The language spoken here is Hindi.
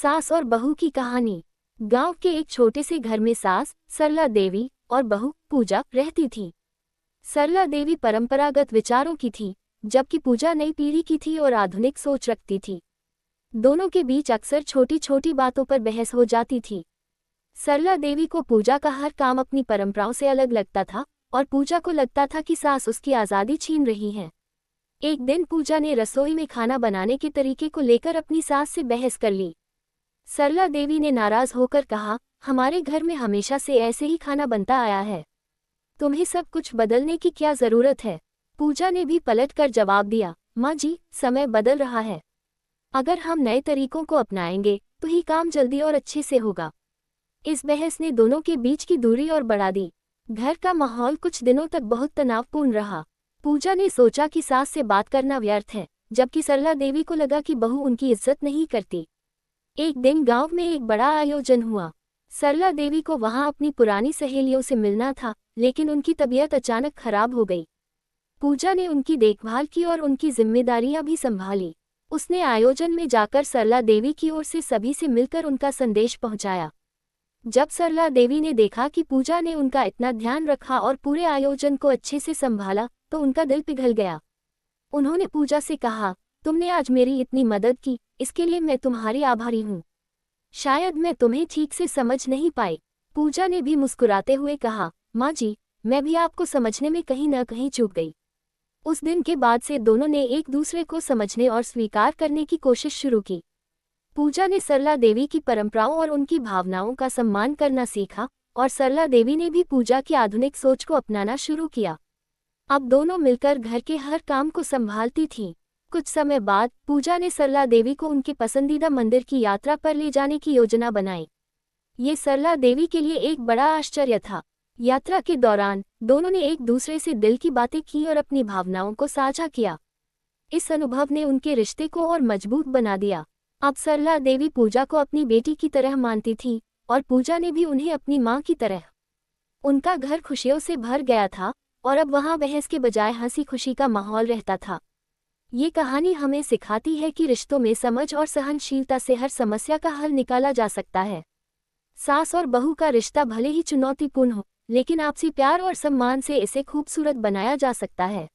सास और बहू की कहानी। गांव के एक छोटे से घर में सास सरला देवी और बहू पूजा रहती थी। सरला देवी परंपरागत विचारों की थी, जबकि पूजा नई पीढ़ी की थी और आधुनिक सोच रखती थी। दोनों के बीच अक्सर छोटी छोटी बातों पर बहस हो जाती थी। सरला देवी को पूजा का हर काम अपनी परंपराओं से अलग लगता था और पूजा को लगता था कि सास उसकी आज़ादी छीन रही है। एक दिन पूजा ने रसोई में खाना बनाने के तरीके को लेकर अपनी सास से बहस कर ली। सरला देवी ने नाराज होकर कहा, हमारे घर में हमेशा से ऐसे ही खाना बनता आया है, तुम्हें सब कुछ बदलने की क्या जरूरत है। पूजा ने भी पलट कर जवाब दिया, माँ जी, समय बदल रहा है। अगर हम नए तरीकों को अपनाएंगे तो ही काम जल्दी और अच्छे से होगा। इस बहस ने दोनों के बीच की दूरी और बढ़ा दी। घर का माहौल कुछ दिनों तक बहुत तनावपूर्ण रहा। पूजा ने सोचा कि सास से बात करना व्यर्थ है, जबकि सरला देवी को लगा कि बहू उनकी इज्जत नहीं करती। एक दिन गांव में एक बड़ा आयोजन हुआ। सरला देवी को वहां अपनी पुरानी सहेलियों से मिलना था, लेकिन उनकी तबीयत अचानक खराब हो गई। पूजा ने उनकी देखभाल की और उनकी जिम्मेदारियां भी संभाली। उसने आयोजन में जाकर सरला देवी की ओर से सभी से मिलकर उनका संदेश पहुंचाया। जब सरला देवी ने देखा कि पूजा ने उनका इतना ध्यान रखा और पूरे आयोजन को अच्छे से संभाला, तो उनका दिल पिघल गया। उन्होंने पूजा से कहा, तुमने आज मेरी इतनी मदद की, इसके लिए मैं तुम्हारी आभारी हूँ। शायद मैं तुम्हें ठीक से समझ नहीं पाई। पूजा ने भी मुस्कुराते हुए कहा, माँ जी, मैं भी आपको समझने में कहीं न कहीं चूक गई। उस दिन के बाद से दोनों ने एक दूसरे को समझने और स्वीकार करने की कोशिश शुरू की। पूजा ने सरला देवी की परंपराओं और उनकी भावनाओं का सम्मान करना सीखा, और सरला देवी ने भी पूजा की आधुनिक सोच को अपनाना शुरू किया। अब दोनों मिलकर घर के हर काम को संभालती थीं। कुछ समय बाद पूजा ने सरला देवी को उनके पसंदीदा मंदिर की यात्रा पर ले जाने की योजना बनाई। ये सरला देवी के लिए एक बड़ा आश्चर्य था। यात्रा के दौरान दोनों ने एक दूसरे से दिल की बातें की और अपनी भावनाओं को साझा किया। इस अनुभव ने उनके रिश्ते को और मजबूत बना दिया। अब सरला देवी पूजा को अपनी बेटी की तरह मानती थी और पूजा ने भी उन्हें अपनी माँ की तरह। उनका घर खुशियों से भर गया था और अब वहाँ बहस के बजाय हंसी खुशी का माहौल रहता था। ये कहानी हमें सिखाती है कि रिश्तों में समझ और सहनशीलता से हर समस्या का हल निकाला जा सकता है। सास और बहू का रिश्ता भले ही चुनौतीपूर्ण हो, लेकिन आपसी प्यार और सम्मान से इसे खूबसूरत बनाया जा सकता है।